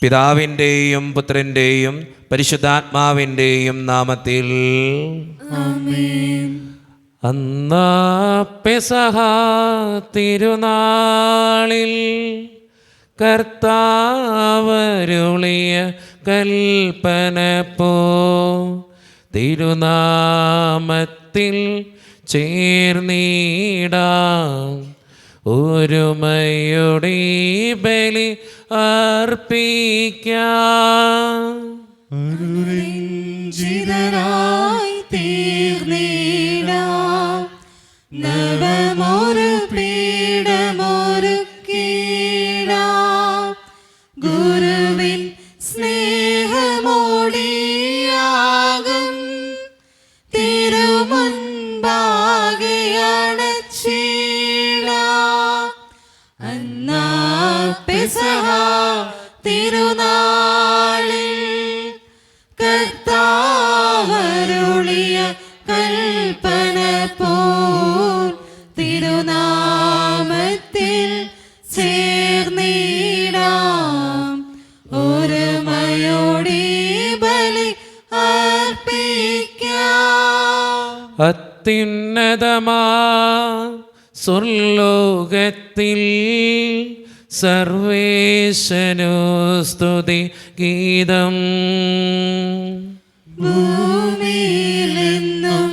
പിതാവിൻ്റെയും പുത്രൻ്റെയും പരിശുദ്ധാത്മാവിൻ്റെയും നാമത്തിൽ ആമേൻ. അന്നാ പെസഹ തിരുനാളിൽ കർത്താവരുളിയ കൽപ്പന പോ തിരുനാമത്തിൽ ചേർന്നിടാം ഒരുമയുടെ ബലി അർപ്പിക്കാം. അനുരഞ്ജിതരായി തീർന്നിടാം നവമൊരു പീഠമൊരുക്കിടാം ഗുരുവിൻ സ്നേഹമോടിയാകും തിരുമുൻപാകെ അണച്ചിടാം. അന്നാ പെസഹ തിരുനാളിൽ കർത്താവരുളിയ കൽപ്പന പോൽ തിരുനാമത്തിൽ ചേർന്നിടാം ഒരുമയോടെ ബലി അർപ്പിക്കാം. അത്യുന്നതമാ സ്വർലോകത്തിൽ സർവേശനു സ്തുതി ഗീതം. ഭൂമിയിലെന്നും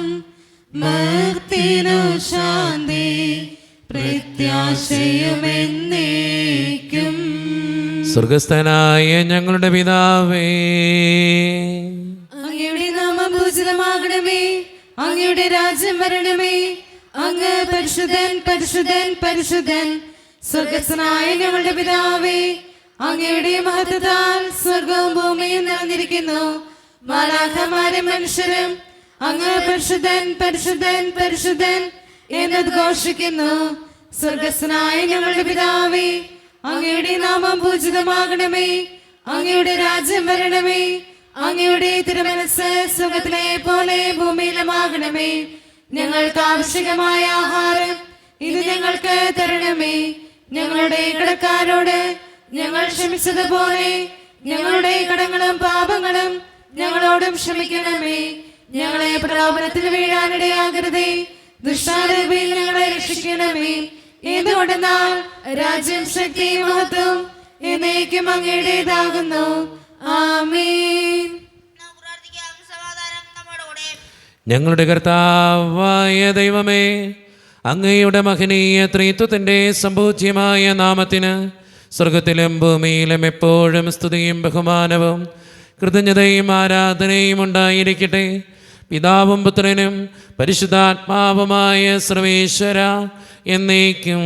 മർത്യനു ശാന്തി പ്രത്യാശയുമെന്നേക്കും. സ്വർഗസ്ഥനായ ഞങ്ങളുടെ പിതാവേ, അങ്ങയുടെ നാമം പൂജിതമാകണമേ, അങ്ങയുടെ രാജ്യം വരണമേ, അങ്ങ് പരിശുദ്ധൻ പരിശുദ്ധൻ പരിശുദ്ധൻ. സ്വർഗസ്ഥനായ ഞങ്ങളുടെ പിതാവേ, അങ്ങയുടെ മഹത്വത്താൽ സ്വർഗവും ഭൂമിയും നിറഞ്ഞിരിക്കുന്നു. മാലാഖമാരും മനുഷ്യരും അങ്ങ് പരിശുദ്ധൻ പരിശുദ്ധൻ പരിശുദ്ധൻ എന്നദ്ഘോഷിക്കുന്നു. സ്വർഗസ്ഥനായ ഞങ്ങളുടെ പിതാവേ, അങ്ങയുടെ നാമം പൂജിതമാകണമേ, അങ്ങയുടെ രാജ്യം വരണമേ, അങ്ങയുടെ തിരുമനസ്സ് സ്വർഗത്തിലെ പോലെ ഭൂമിയിലുമാകണമേ. ഞങ്ങൾക്ക് ആവശ്യമായ ആഹാരം ഇത് ഞങ്ങൾക്ക് തരണമേ. ഞങ്ങളുടെ കടക്കാരോട് ഞങ്ങൾ ക്ഷമിച്ചതുപോലെ ഞങ്ങളുടെ കടങ്ങളും പാപങ്ങളും ഞങ്ങളോടും ക്ഷമിക്കണമേ. ഞങ്ങളെ പ്രലോഭനത്തിൽ വീഴാനിടയാകരുതേ, ദുഷ്ടാരൂപിയിൽ ഞങ്ങളെ രക്ഷിക്കണമേ. എന്തുകൊണ്ടെന്നാൽ രാജ്യം ശക്തി മഹത്വം എന്നേക്കും അങ്ങയുടേതാകുന്നു. ആമേൻ. ഞങ്ങളുടെ കർത്താവായ ദൈവമേ, അങ്ങയുടെ മഹനീയ ത്രിത്വത്തിൻ്റെ സംപൂജ്യമായ നാമത്തിന് സ്വർഗത്തിലും ഭൂമിയിലും എപ്പോഴും സ്തുതിയും ബഹുമാനവും കൃതജ്ഞതയും ആരാധനയും ഉണ്ടായിരിക്കട്ടെ. പിതാവും പുത്രനും പരിശുദ്ധാത്മാവുമായ സർവേശ്വര എന്നേക്കും.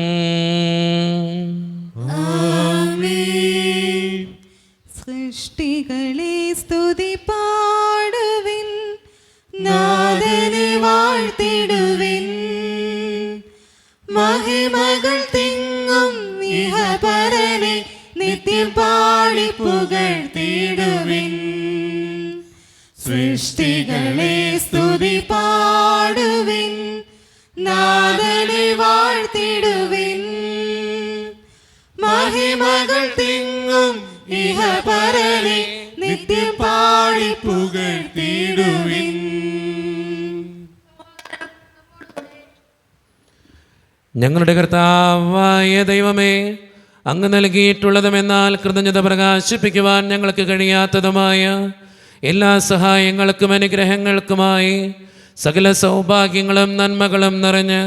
സൃഷ്ടികളെ സ്തുതി പാടുവിൻ, നാഥനെ വാഴ്ത്തിടുവിൻ. മഹിമകൾ തിങ്ങും ഇഹപരനെ നിത്യം പാടി പുകഴ്ത്തിടുവിൻ. സൃഷ്ടികളെ സ്തുതി പാടുവിൻ, നാഥനെ വാഴ്ത്തിടുവിൻ. മഹിമകൾ തിങ്ങും ഇഹപരനെ നിത്യം പാടി പുകഴ്ത്തിടുവിൻ. ഞങ്ങളുടെ കർത്താവായ ദൈവമേ, അങ്ങ് നൽകിയിട്ടുള്ളതുമെന്നാൽ കൃതജ്ഞത പ്രകാശിപ്പിക്കുവാൻ ഞങ്ങൾക്ക് കഴിയാത്തതുമായ എല്ലാ സഹായങ്ങൾക്കും അനുഗ്രഹങ്ങൾക്കുമായി സകല സൗഭാഗ്യങ്ങളും നന്മകളും നിറഞ്ഞ്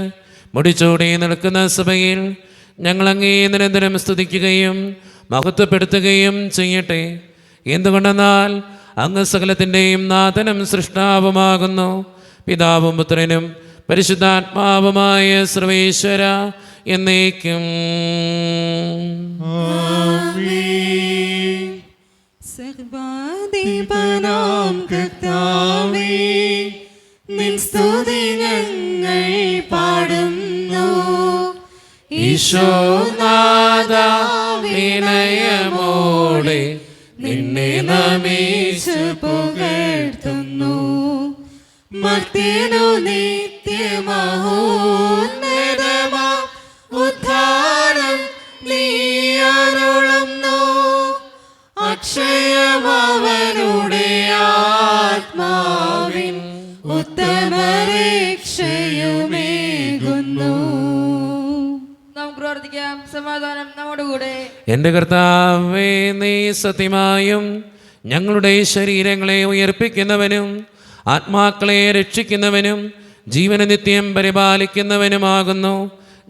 മുടിച്ചൂടി നിൽക്കുന്ന സഭയിൽ ഞങ്ങൾ അങ്ങേ നിരന്തരം സ്തുതിക്കുകയും മഹത്വപ്പെടുത്തുകയും ചെയ്യട്ടെ. എന്തുകൊണ്ടെന്നാൽ അങ്ങ് സകലത്തിൻ്റെയും നാഥനും സൃഷ്ടാവുമാകുന്നു. പിതാവും പുത്രനും പരിശുദ്ധാത്മാവുമായ സർവേശ്വര എന്നേക്കും. സർവാധിപനാം കർത്താവേ, നിൻ സ്തുതി ഞങ്ങൾ പാടുന്നു. ഈശോനാഥ വിനയമോടെ നിന്നെ നമിച്ചു പുകഴ്ത്തുന്നു. മർത്യനു നിത്യമഹോന്നതമാ ഉദ്ധാരം നീ അരുളുന്നു. അക്ഷയമവനുടെ ആത്മാവിൻ ഉത്തമരക്ഷയുമേകുന്നു. നമുക്ക് പ്രാർത്ഥിക്കാം. സമാധാനം നമ്മുടെ കൂടെ. എൻ്റെ കർത്താവേ, നീ സത്യമായും ഞങ്ങളുടെ ശരീരങ്ങളെ ഉയർപ്പിക്കുന്നവനും ആത്മാക്കളെ രക്ഷിക്കുന്നവനും ജീവനെ നിത്യം പരിപാലിക്കുന്നവനുമാകുന്നു.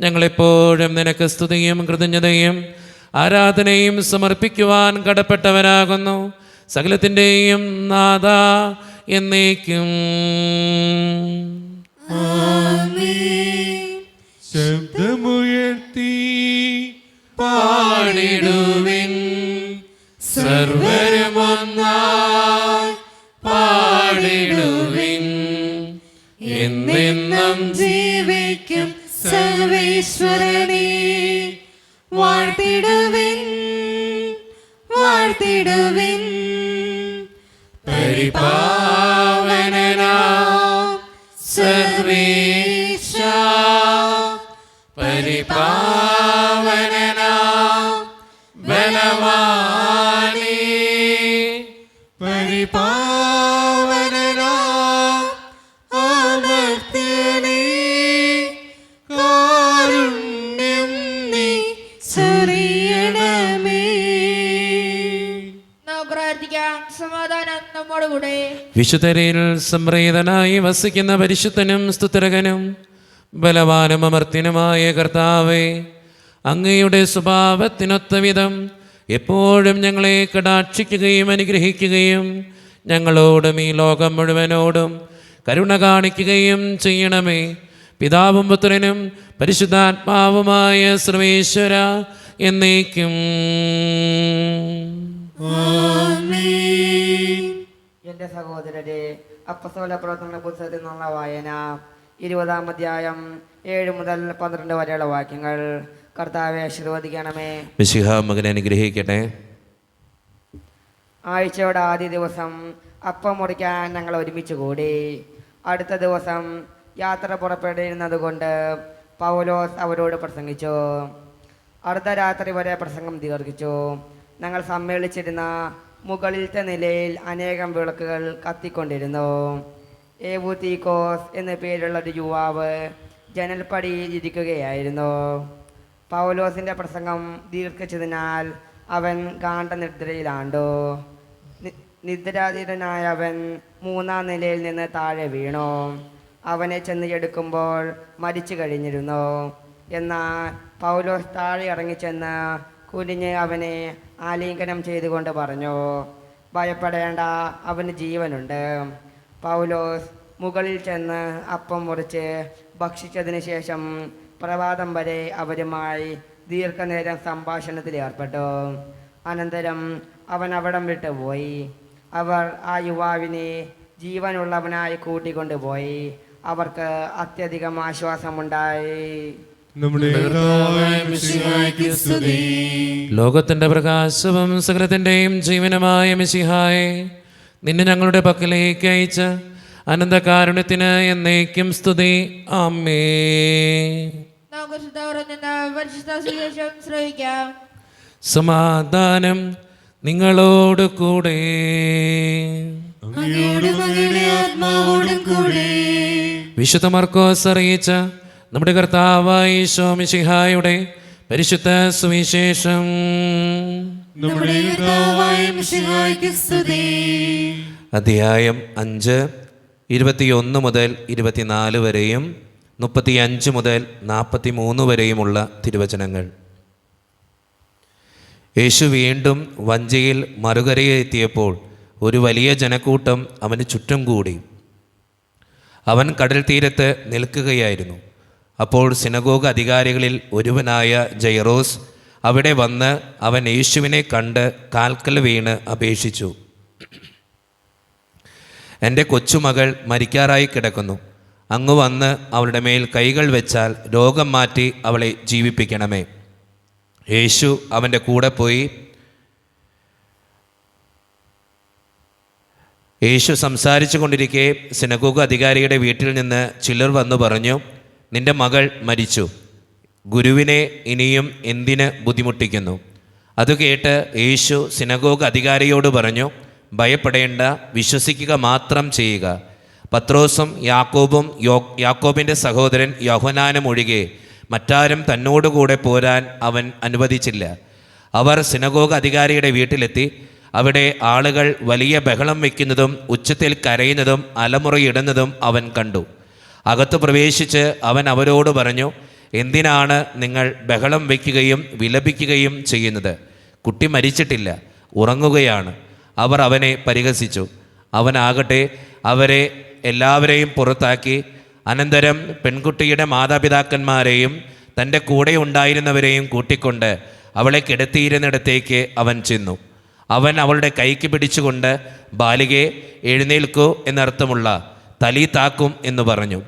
ഞങ്ങളെപ്പോഴും നിനക്ക് സ്തുതിയും കൃതജ്ഞതയും ആരാധനയും സമർപ്പിക്കുവാൻ കടപ്പെട്ടവരാകുന്നു. സകലത്തിൻ്റെയും നാഥ എന്നേക്കും. ശബ്ദമുയർത്തി പാടിടുവിൻ, സർവരുമൊന്നായി പാടിടുവിൻ, എന്നെന്നും ജീവിക്കും സർവേശ്വരനെ വാഴ്ത്തിടുവിൻ, വാഴ്ത്തിടുവിൻ. പരിപാവനനാം സർവേശ, പരിപാവനനാം ബലവാനേ, പരിപാവനനാം അമർത്യനേ, കാരുണ്യം നീ ചൊരിയണമേ. നമുക്ക് പ്രാർത്ഥിക്കാം. സമാധാനം നമ്മുടെ കൂടെ. വിശുദ്ധരിൽ സംപ്രീതനായി വസിക്കുന്ന പരിശുദ്ധനും സ്തുതിരകനും ബലവാനും അമർത്യനുമായ കർത്താവേ, അങ്ങയുടെ സ്വഭാവത്തിനൊത്ത വിധം എപ്പോഴും ഞങ്ങളെ കടാക്ഷിക്കുകയും അനുഗ്രഹിക്കുകയും ഞങ്ങളോടും ഈ ലോകം മുഴുവനോടും കരുണ കാണിക്കുകയും ചെയ്യണമേ. പിതാവും പുത്രനും പരിശുദ്ധാത്മാവുമായ സർവേശ്വര എന്നേക്കും. എൻ്റെ സഹോദരരെ, അപ്പസ്തോല പ്രവർത്തന പുസ്തകത്തിൽ നിന്നുള്ള വായന 20-ാം അധ്യായം 7 മുതൽ 12 വരെയുള്ള വാക്യങ്ങൾ. കർത്താവെ ആശീർവദിക്കണമേ. മിശിഹ മകനെ അനുഗ്രഹിക്കട്ടെ. ആഴ്ചയുടെ ആദ്യ ദിവസം അപ്പം മുറിക്കാൻ ഞങ്ങൾ ഒരുമിച്ച് കൂടി. അടുത്ത ദിവസം യാത്ര പുറപ്പെട്ടിരുന്നത് കൊണ്ട് പൗലോസ് അവരോട് പ്രസംഗിച്ചു. അർദ്ധരാത്രി വരെ പ്രസംഗം ദീർഘിച്ചു. ഞങ്ങൾ സമ്മേളിച്ചിരുന്ന മുകളിലത്തെ നിലയിൽ അനേകം വിളക്കുകൾ കത്തിക്കൊണ്ടിരുന്നു. ഏവൂതീക്കോസ് എന്നു പേരുള്ള ഒരു യുവാവ് ജനൽപ്പടിയിൽ ഇരിക്കുകയായിരുന്നു. പൗലോസിൻ്റെ പ്രസംഗം ദീർഘിച്ചതിനാൽ അവൻ ഗാഠനിദ്രയിലാണ്ടു. നിദ്രാധീരനായ അവൻ 3-ാം നിലയിൽ നിന്ന് താഴെ വീണു. അവനെ ചെന്ന് എടുക്കുമ്പോൾ മരിച്ചു കഴിഞ്ഞിരുന്നു. എന്നാൽ പൗലോസ് താഴെ ഇറങ്ങിച്ചെന്ന് കുനിഞ്ഞ് അവനെ ആലിംഗനം ചെയ്തുകൊണ്ട് പറഞ്ഞു, ഭയപ്പെടേണ്ട, അവന് ജീവനുണ്ട്. പൗലോസ് മുകളിൽ ചെന്ന് അപ്പം മുറിച്ച് ഭക്ഷിച്ചതിന് ശേഷം പ്രഭാതം വരെ അവരുമായി ദീർഘനേരം സംഭാഷണത്തിൽ ഏർപ്പെട്ടു. അനന്തരം അവൻ അവിടം വിട്ടുപോയി. അവർ ആ യുവാവിനെ ജീവനുള്ളവനായി കൂട്ടിക്കൊണ്ടുപോയി. അവർക്ക് അത്യധികം ആശ്വാസമുണ്ടായി. ലോകത്തിന്റെ പ്രകാശവും സകലത്തിന്റെയും ജീവനുമായ മിശിഹായെ, നിന്നെ ഞങ്ങളുടെ പക്കലേക്ക് അയച്ച അനന്തകാരുണ്യത്തിന് എന്നേക്കും സ്തുതി. ആമേൻ. നമുക്ക് പരിശുദ്ധ സുവിശേഷം ശ്രവിക്കാം. സമാധാനം നിങ്ങളോട് കൂടെ. വിശുദ്ധ മർക്കോസ് അറിയിച്ച നമ്മുടെ കർത്താവായ ഈശോ മിശിഹായുടെ പരിശുദ്ധ സുവിശേഷം. അധ്യായം 5 21 മുതൽ 24 വരെയും 35 മുതൽ 43 വരെയുമുള്ള തിരുവചനങ്ങൾ. യേശു വീണ്ടും വഞ്ചിയിൽ മറുകരയെത്തിയപ്പോൾ ഒരു വലിയ ജനക്കൂട്ടം അവന് ചുറ്റും കൂടി. അവൻ കടൽ തീരത്ത് നിൽക്കുകയായിരുന്നു. അപ്പോൾ സിനഗോഗ് അധികാരികളിൽ ഒരുവനായ ജൈറോസ് അവിടെ വന്ന് അവൻ യേശുവിനെ കണ്ട് കാൽക്കൽ വീണ് അപേക്ഷിച്ചു, എൻ്റെ കൊച്ചുമകൾ മരിക്കാറായി കിടക്കുന്നു. അങ്ങ് വന്ന് അവളുടെ മേൽ കൈകൾ വെച്ചാൽ രോഗം മാറ്റി അവളെ ജീവിപ്പിക്കണമേ. യേശു അവൻ്റെ കൂടെ പോയി. യേശു സംസാരിച്ചു കൊണ്ടിരിക്കെ സിനഗോഗ് അധികാരിയുടെ വീട്ടിൽ നിന്ന് ചിലർ വന്നു പറഞ്ഞു, നിന്റെ മകൾ മരിച്ചു. ഗുരുവിനെ ഇനിയും എന്തിന് ബുദ്ധിമുട്ടിക്കുന്നു? അത് കേട്ട് യേശു സിനഗോഗ് അധികാരിയോട് പറഞ്ഞു, ഭയപ്പെടേണ്ട, വിശ്വസിക്കുക മാത്രം ചെയ്യുക. പത്രോസും യാക്കോബും യാക്കോബിൻ്റെ സഹോദരൻ യോഹന്നാനും ഒഴികെ മറ്റാരും തന്നോടുകൂടെ പോരാൻ അവൻ അനുവദിച്ചില്ല. അവർ സിനഗോഗ് അധികാരിയുടെ വീട്ടിലെത്തി. അവിടെ ആളുകൾ വലിയ ബഹളം വയ്ക്കുന്നതും ഉച്ചത്തിൽ കരയുന്നതും അലമുറയിടുന്നതും അവൻ കണ്ടു. അകത്ത് പ്രവേശിച്ച് അവൻ അവരോട് പറഞ്ഞു, എന്തിനാണ് നിങ്ങൾ ബഹളം വയ്ക്കുകയും വിലപിക്കുകയും ചെയ്യുന്നത്? കുട്ടി മരിച്ചിട്ടില്ല, ഉറങ്ങുകയാണ്. അവർ അവനെ പരിഹസിച്ചു. അവനാകട്ടെ അവരെ എല്ലാവരെയും പുറത്താക്കി അനന്തരം പെൺകുട്ടിയുടെ മാതാപിതാക്കന്മാരെയും തൻ്റെ കൂടെ ഉണ്ടായിരുന്നവരെയും കൂട്ടിക്കൊണ്ട് അവളെ കിടത്തിയിരുന്നിടത്തേക്ക് അവൻ ചെന്നു. അവൻ അവളുടെ കൈക്ക് പിടിച്ചുകൊണ്ട്, ബാലികെ എഴുന്നേൽക്കൂ എന്നർത്ഥമുള്ള തലീതാക്കും എന്ന് പറഞ്ഞു.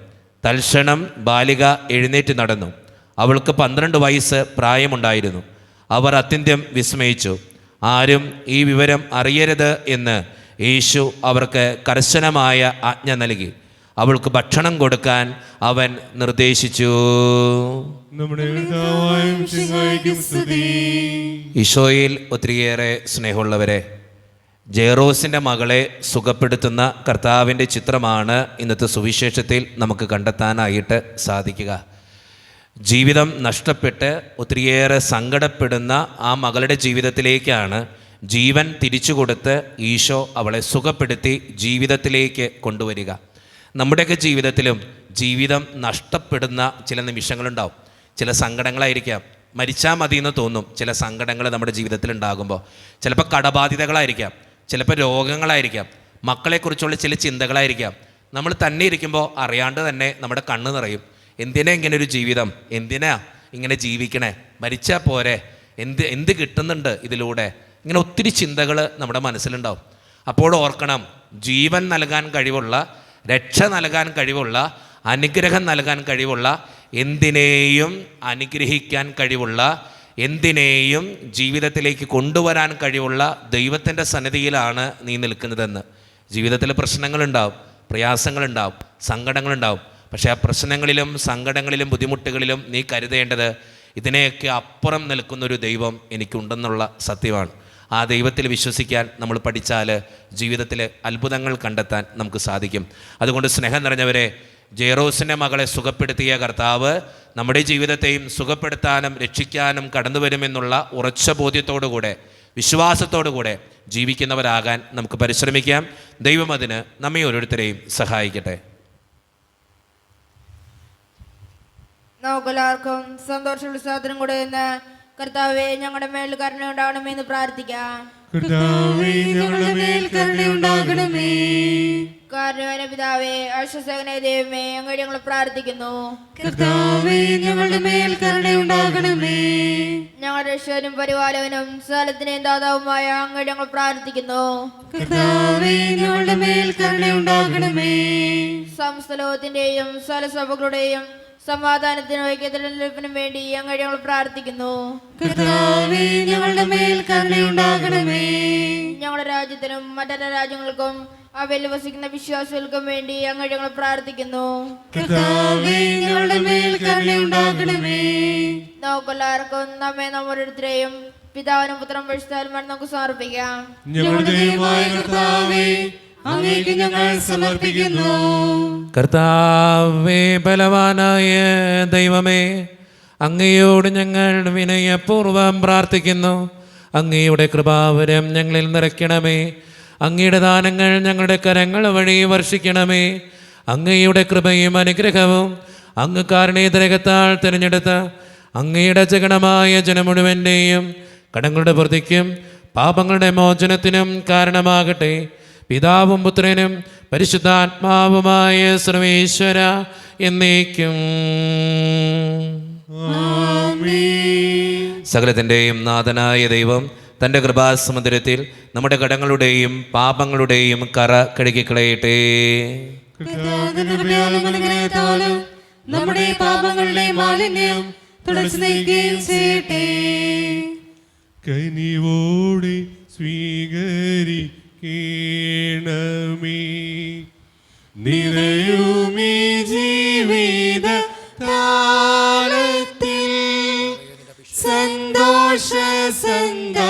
തൽക്ഷണം ബാലിക എഴുന്നേറ്റ് നടന്നു. അവൾക്ക് 12 വയസ്സ് പ്രായമുണ്ടായിരുന്നു. അവർ അത്യന്തം വിസ്മയിച്ചു. ആരും ഈ വിവരം അറിയരുത് എന്ന് യേശു അവർക്ക് കർശനമായ ആജ്ഞ നൽകി. അവൾക്ക് ഭക്ഷണം കൊടുക്കാൻ അവൻ നിർദ്ദേശിച്ചു. ഈശോയിൽ ഒത്തിരിയേറെ സ്നേഹമുള്ളവരെ, ജെറോസിൻ്റെ മകളെ സുഖപ്പെടുത്തുന്ന കർത്താവിൻ്റെ ചിത്രമാണ് ഇന്നത്തെ സുവിശേഷത്തിൽ നമുക്ക് കണ്ടെത്താനായിട്ട് സാധിക്കുക. ജീവിതം നഷ്ടപ്പെട്ട് ഒത്തിരിയേറെ സങ്കടപ്പെടുന്ന ആ മകളുടെ ജീവിതത്തിലേക്കാണ് ജീവൻ തിരിച്ചു കൊടുത്ത് ഈശോ അവളെ സുഖപ്പെടുത്തി ജീവിതത്തിലേക്ക് കൊണ്ടുവരിക. നമ്മുടെയൊക്കെ ജീവിതത്തിലും ജീവിതം നഷ്ടപ്പെടുന്ന ചില നിമിഷങ്ങളുണ്ടാവും. ചില സങ്കടങ്ങളായിരിക്കാം, മരിച്ചാൽ മതി എന്ന് തോന്നും. ചില സങ്കടങ്ങൾ നമ്മുടെ ജീവിതത്തിൽ ഉണ്ടാകുമ്പോൾ ചിലപ്പോൾ കടബാധിതകളായിരിക്കാം, ചിലപ്പോൾ രോഗങ്ങളായിരിക്കാം, മക്കളെക്കുറിച്ചുള്ള ചില ചിന്തകളായിരിക്കാം. നമ്മൾ തന്നെ ഇരിക്കുമ്പോൾ അറിയാണ്ട് തന്നെ നമ്മുടെ കണ്ണ് നിറയും. എന്തിനാ ഇങ്ങനെ ഒരു ജീവിതം? എന്തിനാ ഇങ്ങനെ ജീവിക്കണേ? മരിച്ചാൽ പോരെ? എന്ത് കിട്ടുന്നുണ്ട് ഇതിലൂടെ? ഇങ്ങനെ ഒത്തിരി ചിന്തകൾ നമ്മുടെ മനസ്സിലുണ്ടാവും. അപ്പോൾ ഓർക്കണം, ജീവൻ നൽകാൻ കഴിവുള്ള, രക്ഷ നൽകാൻ കഴിവുള്ള, അനുഗ്രഹം നൽകാൻ കഴിവുള്ള, എന്തിനേയും അനുഗ്രഹിക്കാൻ കഴിവുള്ള, എന്തിനേയും ജീവിതത്തിലേക്ക് കൊണ്ടുവരാൻ കഴിവുള്ള ദൈവത്തിൻ്റെ സന്നിധിയിലാണ് നീ നിൽക്കുന്നതെന്ന്. ജീവിതത്തിൽ പ്രശ്നങ്ങളുണ്ടാവും, പ്രയാസങ്ങളുണ്ടാവും, സങ്കടങ്ങളുണ്ടാവും. പക്ഷേ ആ പ്രശ്നങ്ങളിലും സങ്കടങ്ങളിലും ബുദ്ധിമുട്ടുകളിലും നീ കരുതേണ്ടത്, ഇതിനെയൊക്കെ അപ്പുറം നിൽക്കുന്നൊരു ദൈവം എനിക്കുണ്ടെന്നുള്ള സത്യമാണ്. ആ ദൈവത്തിൽ വിശ്വസിക്കാൻ നമ്മൾ പഠിച്ചാൽ ജീവിതത്തിൽ അത്ഭുതങ്ങൾ കണ്ടെത്താൻ നമുക്ക് സാധിക്കും. അതുകൊണ്ട് സ്നേഹം നിറഞ്ഞവരെ, ജെറോസിൻ്റെ മകളെ സുഖപ്പെടുത്തിയ കർത്താവ് നമ്മുടെ ജീവിതത്തെയും സുഖപ്പെടുത്താനും രക്ഷിക്കാനും കടന്നു വരുമെന്നുള്ള ഉറച്ച ബോധ്യത്തോടുകൂടെ, വിശ്വാസത്തോടുകൂടെ ജീവിക്കുന്നവരാകാൻ നമുക്ക് പരിശ്രമിക്കാം. ദൈവം അതിന് നമ്മെ ഓരോരുത്തരെയും സഹായിക്കട്ടെ. നമുക്കെല്ലാവർക്കും സന്തോഷ ഉത്സാഹത്തിനും കൂടെ ഇന്ന് കർത്താവേ ഞങ്ങളുടെ മേൽ കരുണ ഉണ്ടാകണമെന്ന് പ്രാർത്ഥിക്കാം. കാരുണ്യവാനായ പിതാവേ, ആശ്വാസകനായ ദൈവമേ, അങ്ങോട്ട് ഞങ്ങൾ പ്രാർത്ഥിക്കുന്നു. ഞങ്ങളുടെ രക്ഷകനും പരിപാലകനും സകലത്തിന്റെയും ദാതാവുമായ അങ്ങോട്ട് ഞങ്ങൾ പ്രാർത്ഥിക്കുന്നു. സമസ്ത ലോകത്തിന്റെയും സകല സഭകളുടെയും സമാധാനത്തിനും ഐക്യത്തിനും വേണ്ടി അങ്ങോട്ട് ഞങ്ങൾ പ്രാർത്ഥിക്കുന്നു. ഞങ്ങളുടെ രാജ്യത്തിനും മറ്റെല്ലാ രാജ്യങ്ങൾക്കും അവയിൽ വസിക്കുന്ന വിശ്വാസികൾക്കും വേണ്ടി അങ്ങോട്ട് ഞങ്ങൾ പ്രാർത്ഥിക്കുന്നു. നമുക്കെല്ലാവർക്കും നമ്മെ നമ്മോരോരുത്തരെയും പിതാവിനും പുത്രനും പരിശുദ്ധാത്മാവിനും നമുക്ക് സമർപ്പിക്കാം. അങ്ങേക്ക് ഞങ്ങൾ സമർപ്പിക്കുന്നു. കർത്താവേ, ബലവാനായ ദൈവമേ, അങ്ങയോട് ഞങ്ങൾ വിനയപൂർവ്വം പ്രാർത്ഥിക്കുന്നു. അങ്ങയുടെ കൃപാവരം ഞങ്ങളിൽ നിറയ്ക്കണമേ. അങ്ങയുടെ ദാനങ്ങൾ ഞങ്ങളുടെ കരങ്ങൾ വഴി വർഷിക്കണമേ. അങ്ങയുടെ കൃപയും അനുഗ്രഹവും അങ്ങ് കാരുണ്യതരകത്താൽ തിരഞ്ഞെടുത്ത അങ്ങയുടെ ജഗണമായ ജനം മുഴുവൻ്റെയും കടങ്ങളുടെ വൃദ്ധിക്കും പാപങ്ങളുടെ മോചനത്തിനും കാരണമാകട്ടെ. പിതാവും പുത്രനും പരിശുദ്ധാത്മാവുമായ സർവേശ്വര എന്നേക്കും. സകലത്തിൻ്റെയും നാഥനായ ദൈവം തൻ്റെ കൃപാസമുദ്രത്തിൽ നമ്മുടെ കടങ്ങളുടെയും പാപങ്ങളുടെയും കറ കഴുകിക്കളയട്ടെ. നമ്മുടെ പാപങ്ങളുടെ മാലിന്യം തുടച്ചു നീക്കുകയും ചെയ്യട്ടെ. കനിവോടെ സ്വീകരിക്കണമേ നിറയുമീ ജീവിത താളത്തിൽ സന്തോഷ സന്താ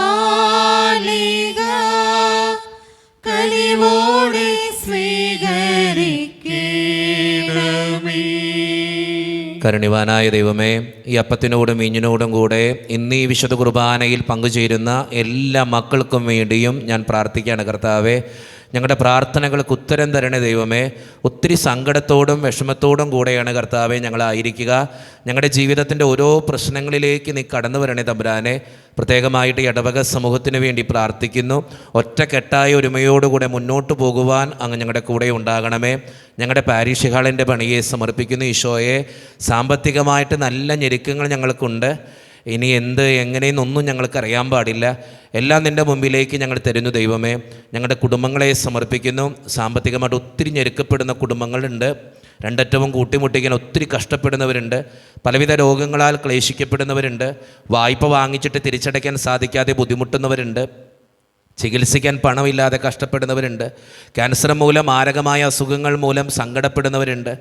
മാലിക കനിവോടെ സ്വീകരിക്കണമേ. കരുണിവാനായ ദൈവമേ, ഈ അപ്പത്തിനോടും വീഞ്ഞിനോടും കൂടെ ഇന്ന് ഈ വിശുദ്ധ കുർബാനയിൽ പങ്കുചേരുന്ന എല്ലാ മക്കൾക്കും വേണ്ടിയും ഞാൻ പ്രാർത്ഥിക്കുകയാണ് കർത്താവേ. ഞങ്ങളുടെ പ്രാർത്ഥനകൾക്ക് ഉത്തരം തരണേ ദൈവമേ. ഒത്തിരി സങ്കടത്തോടും വിഷമത്തോടും കൂടെയാണ് കർത്താവെ ഞങ്ങളായിരിക്കുക. ഞങ്ങളുടെ ജീവിതത്തിൻ്റെ ഓരോ പ്രശ്നങ്ങളിലേക്ക് നീ കടന്നു വരണേ തമ്പുരാനെ. പ്രത്യേകമായിട്ട് ഈ ഇടവക സമൂഹത്തിന് വേണ്ടി പ്രാർത്ഥിക്കുന്നു. ഒറ്റക്കെട്ടായ ഒരുമയോടുകൂടെ മുന്നോട്ട് പോകുവാൻ അങ്ങ് ഞങ്ങളുടെ കൂടെ ഉണ്ടാകണമേ. ഞങ്ങളുടെ പാരിഷ് ഹാളിൻ്റെ പണിയെ സമർപ്പിക്കുന്നു ഈശോയെ. സാമ്പത്തികമായിട്ട് നല്ല ഞെരുക്കങ്ങൾ ഞങ്ങൾക്കുണ്ട്. ഇനി എങ്ങനെയെന്നൊന്നും ഞങ്ങൾക്കറിയാൻ പാടില്ല. എല്ലാം നിൻ്റെ മുമ്പിലേക്ക് ഞങ്ങൾ തരുന്നു ദൈവമേ. ഞങ്ങളുടെ കുടുംബങ്ങളെ സമർപ്പിക്കുന്നു. സാമ്പത്തികമായിട്ട് ഒത്തിരി ഞെരുക്കപ്പെടുന്ന കുടുംബങ്ങളുണ്ട്. രണ്ടറ്റവും കൂട്ടിമുട്ടിക്കാൻ ഒത്തിരി കഷ്ടപ്പെടുന്നവരുണ്ട്. പലവിധ രോഗങ്ങളാൽ ക്ലേശിക്കപ്പെടുന്നവരുണ്ട്. വായ്പ വാങ്ങിച്ചിട്ട് തിരിച്ചടയ്ക്കാൻ സാധിക്കാതെ ബുദ്ധിമുട്ടുന്നവരുണ്ട്. ചികിത്സിക്കാൻ പണമില്ലാതെ കഷ്ടപ്പെടുന്നവരുണ്ട്. ക്യാൻസർ മൂലം, മാരകമായ അസുഖങ്ങൾ മൂലം സങ്കടപ്പെടുന്നവരുണ്ട്.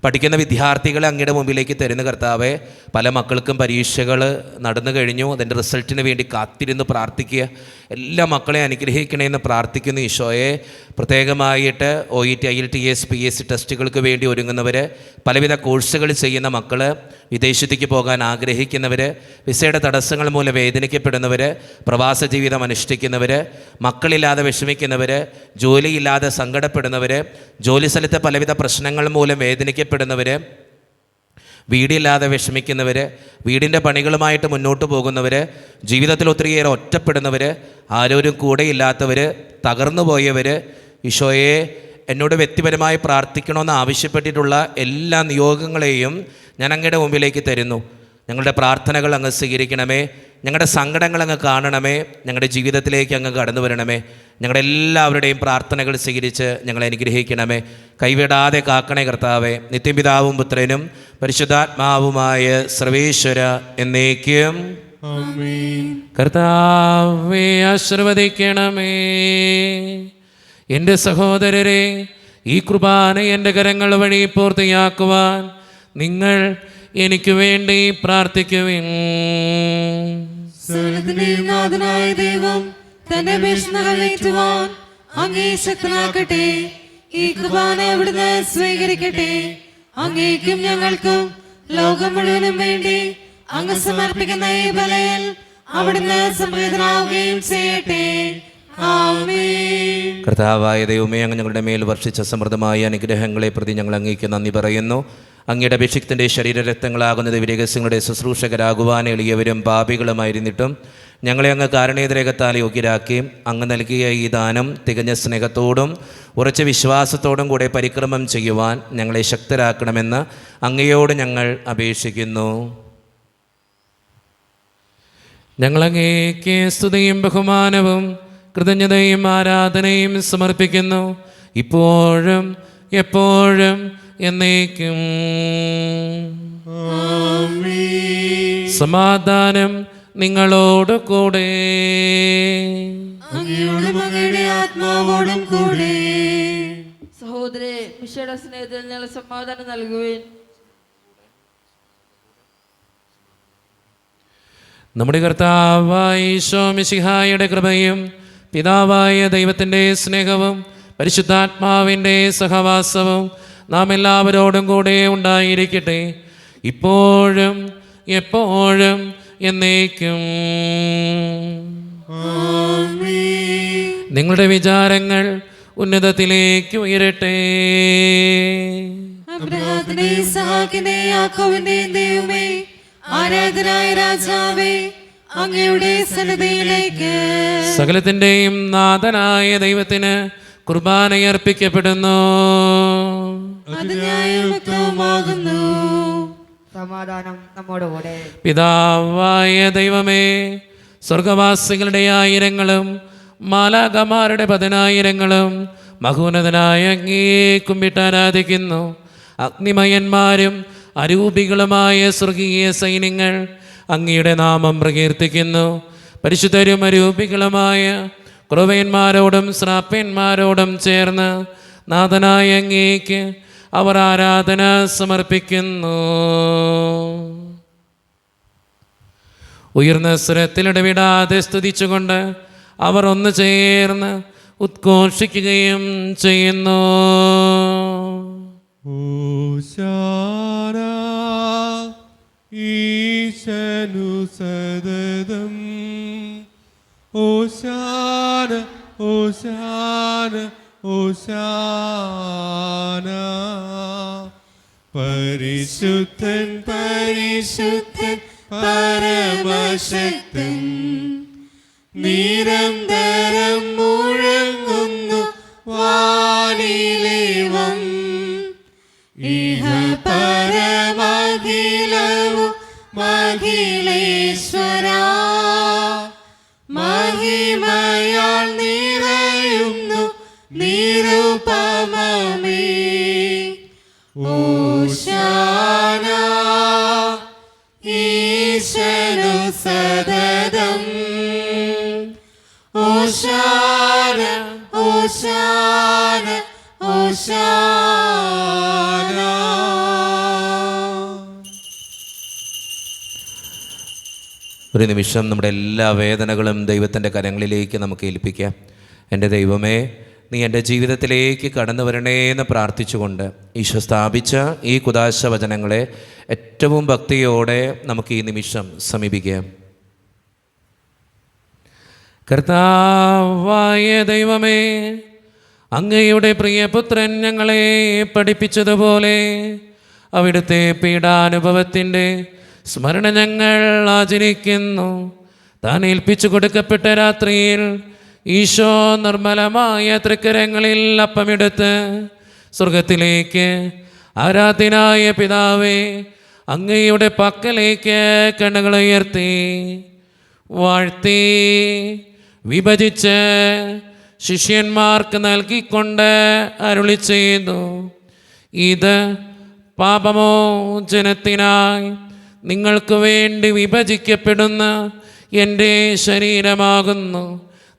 പഠിക്കുന്ന വിദ്യാർത്ഥികളെ അങ്ങയുടെ മുമ്പിലേക്ക് തരുന്ന കർത്താവെ. പല മക്കൾക്കും പരീക്ഷകൾ നടന്നു കഴിഞ്ഞു. അതിൻ്റെ റിസൾട്ടിന് വേണ്ടി കാത്തിരുന്ന് പ്രാർത്ഥിക്കുക. എല്ലാ മക്കളെയും അനുഗ്രഹിക്കണമെന്ന് പ്രാർത്ഥിക്കുന്നു ഈശോയെ. പ്രത്യേകമായിട്ട് OET, IELTS, PSC ടെസ്റ്റുകൾക്ക് വേണ്ടി ഒരുങ്ങുന്നവർ, പലവിധ കോഴ്സുകൾ ചെയ്യുന്ന മക്കൾ, വിദേശത്തേക്ക് പോകാൻ ആഗ്രഹിക്കുന്നവർ, വിസയുടെ തടസ്സങ്ങൾ മൂലം വേദനിക്കപ്പെടുന്നവർ, പ്രവാസ ജീവിതം അനുഷ്ഠിക്കുന്നവർ, മക്കളില്ലാതെ വിഷമിക്കുന്നവർ, ജോലിയില്ലാതെ സങ്കടപ്പെടുന്നവർ, ജോലി സ്ഥലത്തെ പലവിധ പ്രശ്നങ്ങൾ മൂലം വേദനിക്കപ്പെടുന്നവർ, വീടില്ലാതെ വിഷമിക്കുന്നവർ, വീടിൻ്റെ പണികളുമായിട്ട് മുന്നോട്ട് പോകുന്നവർ, ജീവിതത്തിൽ ഒത്തിരിയേറെ ഒറ്റപ്പെടുന്നവർ, ആരോരും കൂടെയില്ലാത്തവർ, തകർന്നു പോയവർ, ഈശോയെ എന്നോട് വ്യക്തിപരമായി പ്രാർത്ഥിക്കണമെന്ന് ആവശ്യപ്പെട്ടിട്ടുള്ള എല്ലാ നിയോഗങ്ങളെയും ഞാൻ അങ്ങയുടെ മുമ്പിലേക്ക് തരുന്നു. ഞങ്ങളുടെ പ്രാർത്ഥനകൾ അങ്ങ് സ്വീകരിക്കണമേ. ഞങ്ങളുടെ സങ്കടങ്ങൾ അങ്ങ് കാണണമേ. ഞങ്ങളുടെ ജീവിതത്തിലേക്ക് അങ്ങ് കടന്നു വരണമേ. ഞങ്ങളുടെ എല്ലാവരുടെയും പ്രാർത്ഥനകൾ സ്വീകരിച്ച് ഞങ്ങളെ അനുഗ്രഹിക്കണമേ. കൈവിടാതെ കാക്കണേ കർത്താവേ. നിത്യപിതാവും പുത്രനും പരിശുദ്ധാത്മാവുമായ സർവേശ്വര എന്നേക്കും കർത്താവേ ആശീർവദിക്കണമേ. എൻ്റെ സഹോദരരെ, ഈ കുർബാന എൻ്റെ കരങ്ങൾ വഴി പൂർത്തിയാക്കുവാൻ നിങ്ങൾ എനിക്ക് വേണ്ടി പ്രാർത്ഥിക്കുവിൻ. സകലത്തിന്റെയും നാഥനായ ദൈവം തന്റെ അപേക്ഷ നിറവേറ്റുവാൻ അങ്ങേ ശക്തനാക്കട്ടെ. ഈ കുർബാന അവിടുന്ന് സ്വീകരിക്കട്ടെ. അങ്ങേക്കും ഞങ്ങൾക്കും ലോകം മുഴുവനും വേണ്ടി അങ്ങ് സമർപ്പിക്കുന്ന ഈ ബലിയിൽ അവിടുന്ന് സംപ്രീതനാവുകയും ചെയ്യട്ടെ. ആമേൻ. കർത്താവായ ദൈവമേ, അങ്ങ് ഞങ്ങളുടെ മേൽ വർഷിച്ച സമൃദ്ധമായ അനുഗ്രഹങ്ങളെ പ്രതി ഞങ്ങൾ അങ്ങേക്ക് നന്ദി പറയുന്നു. അങ്ങയുടെ അഭിഷിക്തൻ്റെ ശരീരരക്തങ്ങളാകുന്ന ദിവ്യരഹസ്യങ്ങളുടെ ശുശ്രൂഷകരാകുവാൻ എളിയവരും പാപികളുമായിരുന്നിട്ടും ഞങ്ങളെ അങ്ങ് കാരുണ്യരേഖത്താൽ യോഗ്യരാക്കി അങ്ങ് നൽകിയ ഈ ദാനം തികഞ്ഞ സ്നേഹത്തോടും ഉറച്ച വിശ്വാസത്തോടും കൂടെ പരിക്രമം ചെയ്യുവാൻ ഞങ്ങളെ ശക്തരാക്കണമെന്ന് അങ്ങയോട് ഞങ്ങൾ അപേക്ഷിക്കുന്നു. ഞങ്ങളങ്ങേക്ക് സ്തുതിയും ബഹുമാനവും കൃതജ്ഞതയും ആരാധനയും സമർപ്പിക്കുന്നു, ഇപ്പോഴും എപ്പോഴും എന്നേക്കും. സമാധാനം നിങ്ങളോട് കൂടെ. അങ്ങയോടും അങ്ങയുടെ ആത്മാവോടും കൂടെ. സഹോദരേ, മിശയുടെ സ്നേഹത്തിൽ ഞങ്ങൾ സമാധാനം നൽകുവേൻ. നമ്മുടെ കർത്താവായ ഈശോ മിശിഹായുടെ കൃപയും പിതാവായ ദൈവത്തിൻ്റെ സ്നേഹവും പരിശുദ്ധാത്മാവിൻ്റെ സഹവാസവും നാം എല്ലാവരോടും കൂടെ ഉണ്ടായിരിക്കട്ടെ, ഇപ്പോഴും എപ്പോഴും എന്നേക്കും. നിങ്ങളുടെ വിചാരങ്ങൾ ഉന്നതത്തിലേക്ക് ഉയരട്ടെ. അബ്രഹാമിന്റെയും ഇസ്ഹാക്കിന്റെയും യാക്കോബിന്റെയും ദൈവമേ, ആരാധനായ രാജാവേ, അങ്ങയുടെ സന്നിധിയിലേക്ക് സകലത്തിൻ്റെയും നാഥനായ ദൈവത്തിന് കുർബാനയർപ്പിക്കപ്പെടുന്നു. അത് ന്യായയുക്തവുമാകുന്നു. സമാധാനം നമ്മോടുകൂടെ. പിതാവായ ദൈവമേ, സ്വർഗവാസികളുടെ ആയിരങ്ങളും മാലാഖമാരുടെ 10,000 മഹോന്നതനായ അങ്ങേ കുമ്പിട്ട് ആരാധിക്കുന്നു. അഗ്നിമയന്മാരും അരൂപികളുമായ സ്വർഗീയ സൈന്യങ്ങൾ അങ്ങയുടെ നാമം പ്രകീർത്തിക്കുന്നു. പരിശുദ്ധരും അരൂപികളുമായ ക്രൂവന്മാരോടും ശ്രാപ്യന്മാരോടും ചേർന്ന് നാഥനായ അങ്ങേക്ക് അവർ ആരാധന സമർപ്പിക്കുന്നു. ഉയർന്ന സ്വരത്തിൽ ഇടവിടാതെ സ്തുതിച്ചുകൊണ്ട് അവർ ഒന്ന് ചേർന്ന് ഉദ്ഘോഷിക്കുകയും ചെയ്യുന്നു. ഓശാന ഈശനു സദതം. ഓശാന ഓശാന ഓശാന. പരിശുദ്ധൻ പരിശുദ്ധൻ പരമശക്തൻ, നിരന്തരം മുഴങ്ങുന്നു വാനിലേവം. ഇഹ പരമഖിലവും മഖിലേശ്വരാ, മഹിമയാൽ നിറയുന്നു നിരുപമമേ. ഓശാന ഈശനു സദതം. ഓശാന ഓശാന ഓശാന. ഒരു നിമിഷം നമ്മുടെ എല്ലാ വേദനകളും ദൈവത്തിൻ്റെ കരങ്ങളിലേക്ക് നമുക്ക് ഏൽപ്പിക്കാം. എൻ്റെ ദൈവമേ, നീ എൻ്റെ ജീവിതത്തിലേക്ക് കടന്നു വരണേ എന്ന് പ്രാർത്ഥിച്ചുകൊണ്ട് ഈശോ സ്ഥാപിച്ച ഈ കുദാശ വചനങ്ങളെ ഏറ്റവും ഭക്തിയോടെ നമുക്ക് ഈ നിമിഷം സമീപിക്കാം. കർത്താവായ ദൈവമേ, അങ്ങയുടെ പ്രിയപുത്രൻ ഞങ്ങളെ പഠിപ്പിച്ചതുപോലെ അവിടുത്തെ പീഡാനുഭവത്തിൻ്റെ സ്മരണ ഞങ്ങൾ ആചരിക്കുന്നു. താൻ ഏൽപ്പിച്ചു കൊടുക്കപ്പെട്ട രാത്രിയിൽ ഈശോ നിർമ്മലമായ തൃക്കരങ്ങളിൽ അപ്പമെടുത്ത് സ്വർഗത്തിലേക്ക് ആരാധ്യനായ പിതാവേ അങ്ങയുടെ പക്കലേക്ക് കണ്ണുകളുയർത്തി വാഴ്ത്തി വിഭജിച്ച് ശിഷ്യന്മാർക്ക് നൽകിക്കൊണ്ട് അരുളി ചെയ്തു, ഇത് പാപമോചനത്തിനായി നിങ്ങൾക്ക് വേണ്ടി വിഭജിക്കപ്പെടുന്ന എൻ്റെ ശരീരമാകുന്നു.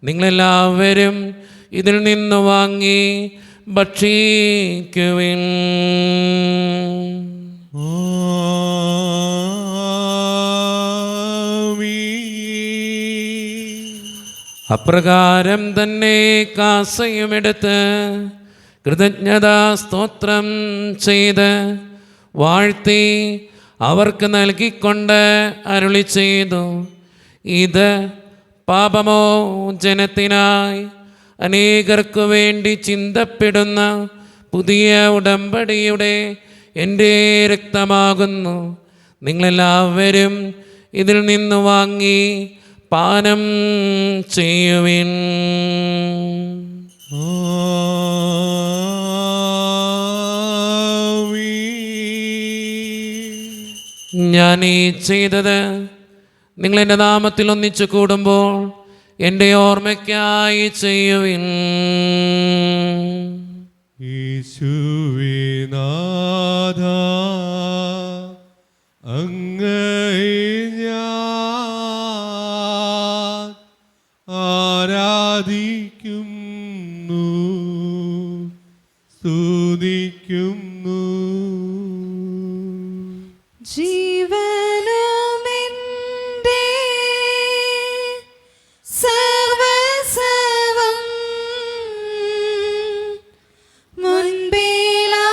നിങ്ങളെല്ലാവരും ഇതിൽ നിന്ന് വാങ്ങി ഭക്ഷിക്കുവിൻ. അപ്രകാരം തന്നെ കാസയുമെടുത്ത് കൃതജ്ഞതാ സ്തോത്രം ചെയ്ത് വാഴ്ത്തി അവർക്ക് നൽകിക്കൊണ്ട് അരുളി ചെയ്തു, ഇത് പാപമോചനത്തിനായി അനേകർക്കു വേണ്ടി ചിന്തപ്പെടുന്ന പുതിയ ഉടമ്പടിയുടെ എൻ്റെ രക്തമാകുന്നു. നിങ്ങളെല്ലാവരും ഇതിൽ നിന്ന് വാങ്ങി പാനം ചെയ്യുവിൻ. ഞാൻ ഈ ചെയ്തത് നിങ്ങളെൻ്റെ നാമത്തിൽ ഒന്നിച്ചു കൂടുമ്പോൾ എൻ്റെ ഓർമ്മയ്ക്കായി ചെയ്യുവിൻ. യേശുവേ നാഥ, അങ്ങയെ ഞാൻ ആരാധിക്കുന്നു, സ്തുതിക്കുന്നു. ജീവനുമെന്റെ സർവ്വസർവം മുൻപിലാണച്ച്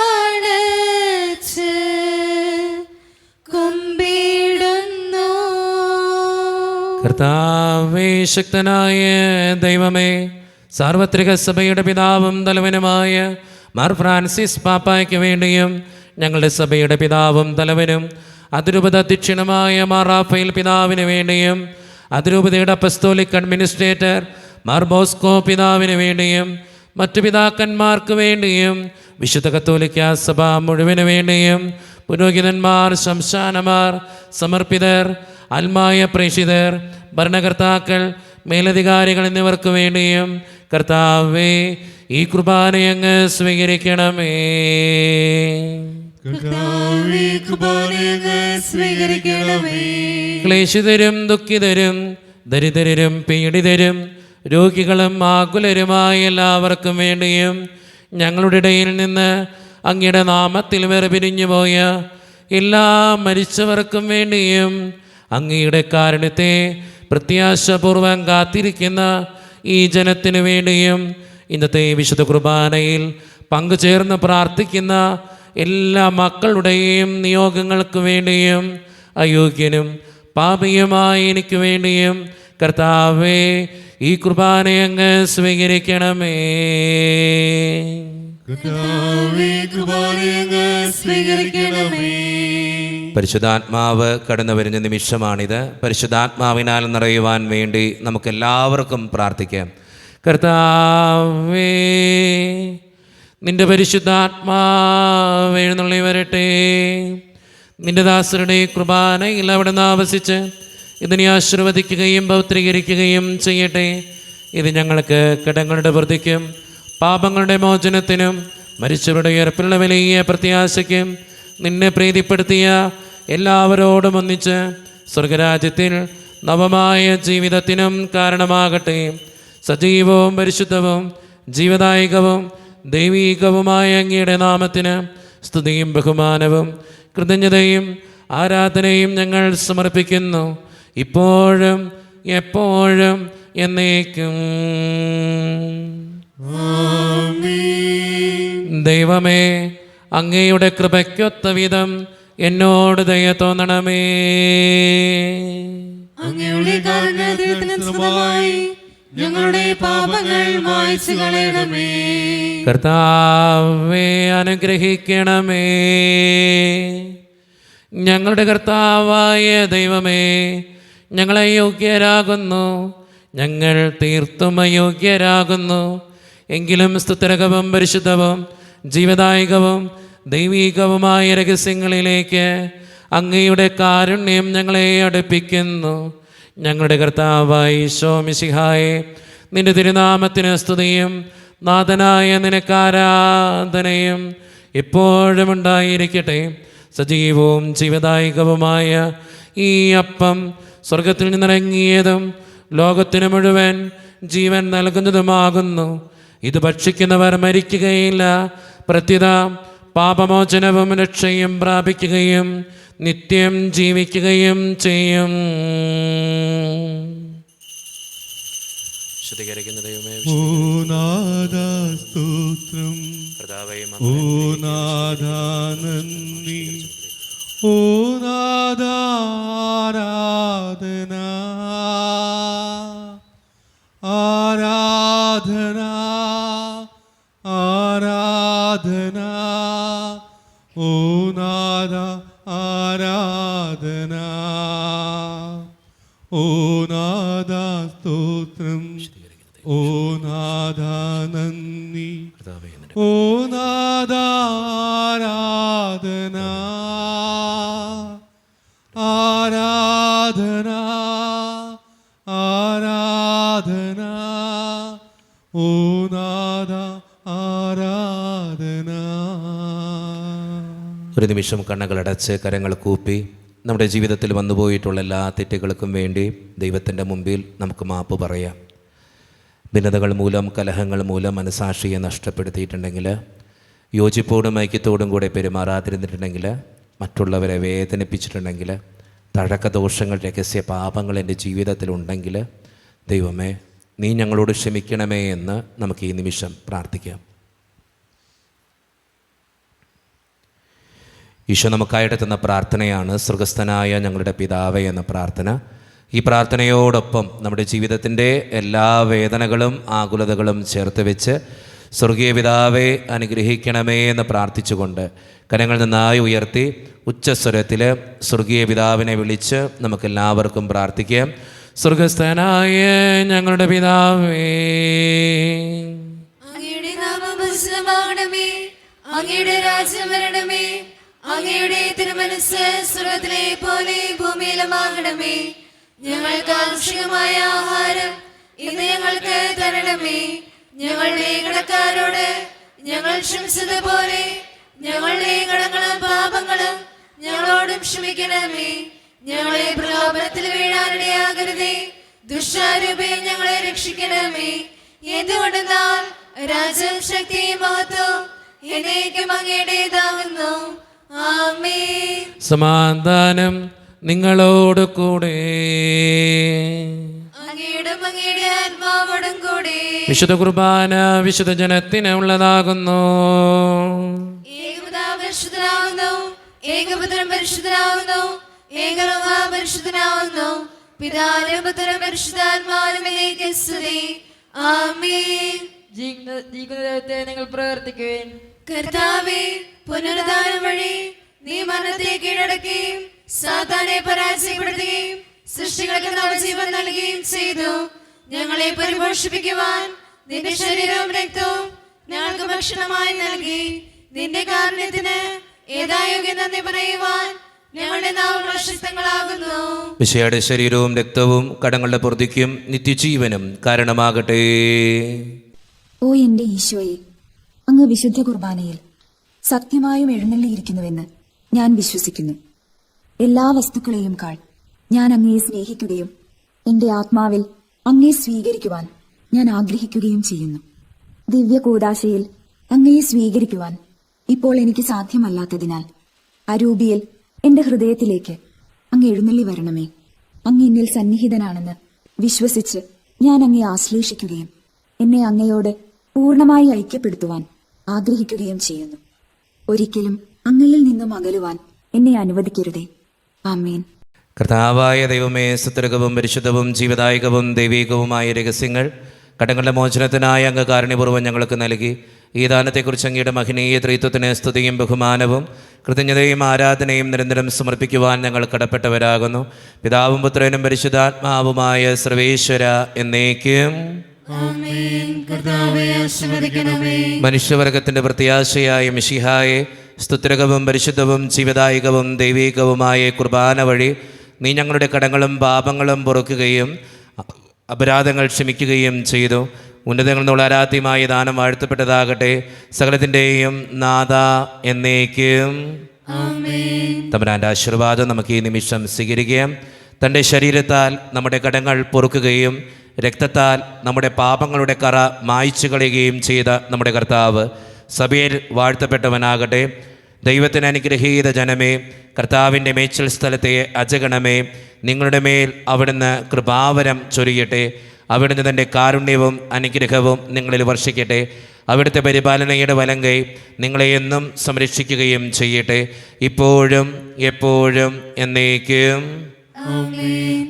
കുമ്പിടുന്നു. കർത്താവേ, ശക്തനായ ദൈവമേ, സാർവത്രിക സഭയുടെ പിതാവും തലവനുമായ മാർ ഫ്രാൻസിസ് പാപ്പായ്ക്ക് വേണ്ടിയും ഞങ്ങളുടെ സഭയുടെ പിതാവും തലവനും അതിരൂപത അധ്യക്ഷനുമായ മാർ റാഫേൽ പിതാവിന് വേണ്ടിയും അതിരൂപതയുടെ അപ്പസ്തോലിക് അഡ്മിനിസ്ട്രേറ്റർ മാർ ബോസ്കോ പിതാവിന് വേണ്ടിയും മറ്റു പിതാക്കന്മാർക്ക് വേണ്ടിയും വിശുദ്ധ കത്തോലിക്ക സഭ മുഴുവന് വേണ്ടിയും പുരോഹിതന്മാർ, ശംശാനമാർ, സമർപ്പിതർ, ആത്മായ പ്രേക്ഷിതർ, ഭരണകർത്താക്കൾ, മേലധികാരികൾ എന്നിവർക്ക് വേണ്ടിയും കർത്താവേ ഈ കുർബാനയങ്ങ് സ്വീകരിക്കണമേ. കർത്താവേ, കുർബാനയങ്ങ് സ്വീകരിക്കണമേ. ക്ലേശിതരും ദുഃഖിതരും ദരിദ്രരും പീഡിതരും രോഗികളും ആകുലരുമായ എല്ലാവർക്കും വേണ്ടിയും ഞങ്ങളുടെ ഇടയിൽ നിന്ന് അങ്ങയുടെ നാമത്തിൽ വേർപിരിഞ്ഞു പോയ എല്ലാ മരിച്ചവർക്കും വേണ്ടിയും അങ്ങയുടെ കാരുണ്യത്തെ പ്രത്യാശപൂർവം കാത്തിരിക്കുന്ന ഈ ജനത്തിനു വേണ്ടിയും ഇന്നത്തെ വിശുദ്ധ കുർബാനയിൽ പങ്കുചേർന്ന് പ്രാർത്ഥിക്കുന്ന എല്ലാ മക്കളുടെയും നിയോഗങ്ങൾക്ക് വേണ്ടിയും അയോഗ്യനും പാപിയുമായ എനിക്ക് വേണ്ടിയും കർത്താവേ ഈ കുർബാനയെ അങ്ങ് സ്വീകരിക്കണമേ. കർത്താവേ, കുർബാനയെ അങ്ങ് സ്വീകരിക്കണമേ. പരിശുദ്ധാത്മാവ് കടന്നു വരുന്ന നിമിഷമാണിത്. പരിശുദ്ധാത്മാവിനാൽ നിറയുവാൻ വേണ്ടി നമുക്കെല്ലാവർക്കും പ്രാർത്ഥിക്കാം. കർത്താവേ, നിന്റെ പരിശുദ്ധാത്മാവ് എഴുന്നള്ളി വരട്ടെ. നിന്റെ ദാസരുടെ കുർബാനയിൽ അവിടുന്ന് ആവസിച്ച് ഇതിനെ ആശീർവദിക്കുകയും പൗത്രീകരിക്കുകയും ചെയ്യട്ടെ. ഇത് ഞങ്ങൾക്ക് കടങ്ങളുടെ വൃദ്ധിക്കും പാപങ്ങളുടെ മോചനത്തിനും മരിച്ചവരുടെ ഉയർപ്പിലുള്ള വലിയ പ്രത്യാശയ്ക്കും നിന്നെ പ്രീതിപ്പെടുത്തിയ എല്ലാവരോടും ഒന്നിച്ച് സ്വർഗരാജ്യത്തിൽ നവമായ ജീവിതത്തിനും കാരണമാകട്ടെ. സജീവവും പരിശുദ്ധവും ജീവദായകവും ദൈവീകവുമായ അങ്ങയുടെ നാമത്തിന് സ്തുതിയും ബഹുമാനവും കൃതജ്ഞതയും ആരാധനയും ഞങ്ങൾ സമർപ്പിക്കുന്നു, ഇപ്പോഴും എപ്പോഴും എന്നേക്കും. ദൈവമേ, അങ്ങയുടെ കൃപയ്ക്കൊത്ത വിധം എന്നോട് ദയ തോന്നണമേ. അങ്ങയുടെ കാരുണ്യത്തിന് സ്വന്തമായി ഞങ്ങളുടെ പാപങ്ങൾ മായ്ച്ചു കളയണമേ. കർത്താവേ, അനുഗ്രഹിക്കണമേ. ഞങ്ങളുടെ കർത്താവായ ദൈവമേ, ഞങ്ങളെ യോഗ്യരാകുന്നു, ഞങ്ങൾ തീർത്തും അയോഗ്യരാകുന്നു. എങ്കിലും സ്തുത്യർഹവും പരിശുദ്ധവും ജീവദായകവും ദൈവീകവുമായ രഹസ്യങ്ങളിലേക്ക് അങ്ങയുടെ കാരുണ്യം ഞങ്ങളെ അടുപ്പിക്കുന്നു. ഞങ്ങളുടെ കർത്താവായ ഈശോ മിശിഹായെ, നിന്റെ തിരുനാമത്തിന് സ്തുതിയും നാഥനായ നിനക്ക് ആരാധനയും എപ്പോഴും ഉണ്ടായിരിക്കട്ടെ. സജീവവും ജീവദായകവുമായ ഈ അപ്പം സ്വർഗത്തിൽ നിന്നിറങ്ങിയതും ലോകത്തിന് മുഴുവൻ ജീവൻ നൽകുന്നതുമാകുന്നു. ഇത് ഭക്ഷിക്കുന്നവർ മരിക്കുകയില്ല, പ്രത്യുത പാപമോചനവും രക്ഷയും പ്രാപിക്കുകയും നിത്യം ജീവിക്കുകയും ചെയ്യും. ഓ നാഥാ സ്തോത്രം, ഓ നാഥാ നന്ദി, ഓ നാഥാ ആരാധന, ആരാധന, ആരാധന, ഓ നാഥാ ആരാധന, ഓ നാഥാ സ്തോത്രം, ഓ നാഥാ നന്ദി, ഓ നാഥാ ആരാധന, ആരാധന, ആരാധന, ഓ നാഥാ ആരാധന. ഒരു നിമിഷം കണ്ണുകളടച്ച് കരങ്ങൾ കൂപ്പി നമ്മുടെ ജീവിതത്തിൽ വന്നുപോയിട്ടുള്ള എല്ലാ തെറ്റുകൾക്കും വേണ്ടി ദൈവത്തിൻ്റെ മുമ്പിൽ നമുക്ക് മാപ്പ് പറയാം. ഭിന്നതകൾ മൂലം, കലഹങ്ങൾ മൂലം മനസാക്ഷിയെ നഷ്ടപ്പെടുത്തിയിട്ടുണ്ടെങ്കിൽ, യോജിപ്പോടും ഐക്യത്തോടും കൂടെ പെരുമാറാതിരുന്നിട്ടുണ്ടെങ്കിൽ, മറ്റുള്ളവരെ വേദനിപ്പിച്ചിട്ടുണ്ടെങ്കിൽ, തഴക്കദോഷങ്ങൾ, രഹസ്യ പാപങ്ങൾ എൻ്റെ ജീവിതത്തിലുണ്ടെങ്കിൽ, ദൈവമേ നീ ഞങ്ങളോട് ക്ഷമിക്കണമേ എന്ന് നമുക്ക് ഈ നിമിഷം പ്രാർത്ഥിക്കാം. ഈശോ നമുക്കായിട്ട് തന്ന പ്രാർത്ഥനയാണ് സ്വർഗസ്ഥനായ ഞങ്ങളുടെ പിതാവേ എന്ന പ്രാർത്ഥന. ഈ പ്രാർത്ഥനയോടൊപ്പം നമ്മുടെ ജീവിതത്തിൻ്റെ എല്ലാ വേദനകളും ആകുലതകളും ചേർത്ത് വെച്ച് സ്വർഗീയ പിതാവേ അനുഗ്രഹിക്കണമേ എന്ന് പ്രാർത്ഥിച്ചുകൊണ്ട് കരങ്ങൾ നന്നായി ഉയർത്തി ഉച്ചസ്വരത്തിൽ സ്വർഗീയ പിതാവിനെ വിളിച്ച് നമുക്കെല്ലാവർക്കും പ്രാർത്ഥിക്കാം. സ്വർഗസ്ഥനായ ഞങ്ങളുടെ പിതാവേ, അങ്ങയുടെ നാമം പരിശുദ്ധമാകണമേ, അങ്ങയുടെ രാജ്യം വരണമേ, അങ്ങയുടെ തിരുമനസ്സ് സ്വർഗ്ഗത്തിലെ പോലെ ഭൂമിയിലുമാകണമേ. ഞങ്ങൾക്ക് ആവശ്യമായ ആഹാരം ഇന്ന് ഞങ്ങൾക്ക് തരണമേ. ഞങ്ങളുടെ കടക്കാരോട് ഞങ്ങൾ ക്ഷമിച്ചതുപോലെ ഞങ്ങളുടെ കടങ്ങളും പാപങ്ങളും ഞങ്ങളോടും ക്ഷമിക്കണമേ. ഞങ്ങളെ പ്രലോഭനത്തിൽ വീഴാനിടയാകരുതേ, ദുഷ്ടാരൂപേ ഞങ്ങളെ രക്ഷിക്കണമേ. എന്തുകൊണ്ടെന്നാൽ രാജ്യം, ശക്തിയും മഹത്വം എന്നേക്കും അങ്ങയുടേതാകുന്നു. ആമേൻ. സമാധാനം നിങ്ങളോട് കൂടെ. അങ്ങയുടെ ആത്മാവോടും കൂടെ. വിശുദ്ധ കുർബാന വിശുദ്ധ ജനത്തിന് ഉള്ളതാകുന്നു. ഏകപിതാവ് പരിശുദ്ധനാകുന്നു, ഏകപുത്രൻ പരിശുദ്ധനാകുന്നു, ഏകരൂഹ പരിശുദ്ധനാകുന്നു. പിതാവിനും പുത്രനും പരിശുദ്ധാത്മാവിനുമേലേക്ക് സ്തുതി. ആമേൻ. ജീവിക്കുന്ന ദൈവത്തെ നിങ്ങൾ പ്രവർത്തിക്കുവേൻ. കർത്താവേ, പുനരുദ്ധാനം വഴി നീ മരണത്തെ കീഴടക്കുകയും സാത്താനെ പരാജയപ്പെടുത്തുകയും സൃഷ്ടികൾക്ക് നവജീവൻ നൽകുകയും ചെയ്തു. ഞങ്ങളെ പരിപോഷിപ്പിക്കുവാൻ നിന്റെ ശരീരവും രക്തവും ഞങ്ങൾക്ക് ഭക്ഷണമായി നൽകി. നിന്റെ കാരുണ്യത്തിന് ഏതായോഗ്യം നന്ദി പറയുവാൻ ഞങ്ങളുടെ നാവും പ്രശസ്തങ്ങളാകുന്നു. മിശിഹായുടെ ശരീരവും രക്തവും കടങ്ങളുടെ പൊറുതിക്കും നിത്യജീവനും കാരണമാകട്ടെ. ഓ എന്റെ ഈശോയെ, അങ്ങ് വിശുദ്ധ കുർബാനയിൽ സത്യമായും എഴുന്നള്ളിയിരിക്കുന്നുവെന്ന് ഞാൻ വിശ്വസിക്കുന്നു. എല്ലാ വസ്തുക്കളെയും കാൾ ഞാൻ അങ്ങയെ സ്നേഹിക്കുകയും എന്റെ ആത്മാവിൽ അങ്ങയെ സ്വീകരിക്കുവാൻ ഞാൻ ആഗ്രഹിക്കുകയും ചെയ്യുന്നു. ദിവ്യ കൂദാശയിൽ അങ്ങയെ സ്വീകരിക്കുവാൻ ഇപ്പോൾ എനിക്ക് സാധ്യമല്ലാത്തതിനാൽ അരൂപിയിൽ എന്റെ ഹൃദയത്തിലേക്ക് അങ്ങ് എഴുന്നള്ളി വരണമേ. അങ്ങ് എന്നിൽ സന്നിഹിതനാണെന്ന് വിശ്വസിച്ച് ഞാൻ അങ്ങയെ ആശ്ലേഷിക്കുകയും എന്നെ അങ്ങയോട് പൂർണ്ണമായി ഐക്യപ്പെടുത്തുവാൻ ആഗ്രഹിക്കുകയും ചെയ്യുന്നു. ഒരിക്കലും അങ്ങയിൽ നിന്നും അകലുവാൻ എന്നെ അനുവദിക്കരുതേ. ആമേൻ. കർത്താവായ ദൈവമേ, സുത്തരകവും പരിശുദ്ധവും ജീവദായകവും ദൈവികവുമായ രഹസ്യങ്ങൾ കടങ്ങളുടെ മോചനത്തിനായ അങ്ങ് കാരുണ്യപൂർവ്വം ഞങ്ങൾക്ക് നൽകി. ഈ ദാനത്തെക്കുറിച്ച് അങ്ങയുടെ മഹനീയ ത്രിത്വത്തിന് സ്തുതിയും ബഹുമാനവും കൃതജ്ഞതയും ആരാധനയും നിരന്തരം സമർപ്പിക്കുവാൻ ഞങ്ങൾ കടപ്പെട്ടവരാകുന്നു. പിതാവും പുത്രനും പരിശുദ്ധാത്മാവുമായ സർവേശ്വര എന്നേക്കും. മനുഷ്യവർഗത്തിന്റെ പ്രത്യാശയായ മിശിഹായെ, സ്തുത്യർഹവും പരിശുദ്ധവും ജീവദായകവും ദൈവികവുമായ കുർബാന വഴി നീ ഞങ്ങളുടെ കടങ്ങളും പാപങ്ങളും പൊറുക്കുകയും അപരാധങ്ങൾ ക്ഷമിക്കുകയും ചെയ്തു. ഉന്നതങ്ങളിൽ നിന്നുള്ള ആരാധ്യമായ ദാനം വാഴ്ത്തപ്പെട്ടതാകട്ടെ. സകലത്തിൻ്റെയും നാഥ എന്നേക്കും. തമ്പുരാന്റെ ആശീർവാദം നമുക്ക് ഈ നിമിഷം സ്വീകരിക്കാം. തൻ്റെ ശരീരത്താൽ നമ്മുടെ കടങ്ങൾ പൊറുക്കുകയും രക്തത്താൽ നമ്മുടെ പാപങ്ങളുടെ കറ മായ്ച്ചു കളയുകയും ചെയ്ത നമ്മുടെ കർത്താവ് സഭയിൽ വാഴ്ത്തപ്പെട്ടവനാകട്ടെ. ദൈവത്തിന് അനുഗ്രഹീത ജനമേ, കർത്താവിൻ്റെ മേച്ചിൽ സ്ഥലത്തെ അജഗണമേ, നിങ്ങളുടെ മേൽ അവിടുന്ന് കൃപാവരം ചൊരിയട്ടെ. അവിടുന്ന് തൻ്റെ കാരുണ്യവും അനുഗ്രഹവും നിങ്ങളിൽ വർഷിക്കട്ടെ. അവിടുത്തെ പരിപാലനയുടെ വലങ്കൈ നിങ്ങളെ എന്നും സംരക്ഷിക്കുകയും ചെയ്യട്ടെ, ഇപ്പോഴും എപ്പോഴും എന്നേക്കും.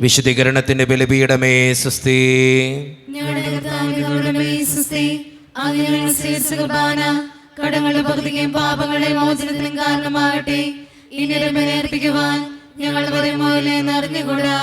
വിശുദ്ധീകരണത്തിന്റെ ബലിപീഠമേ സ്വസ്തി. കടങ്ങളുടെ പൊറുതിക്കും പാപങ്ങളുടെ മോചനത്തിനും കാരണമാകട്ടെ. ഇനി അർപ്പിക്കുവാൻ ഞങ്ങൾ പറയുമ്പോൾ അറിഞ്ഞുകൂടാ.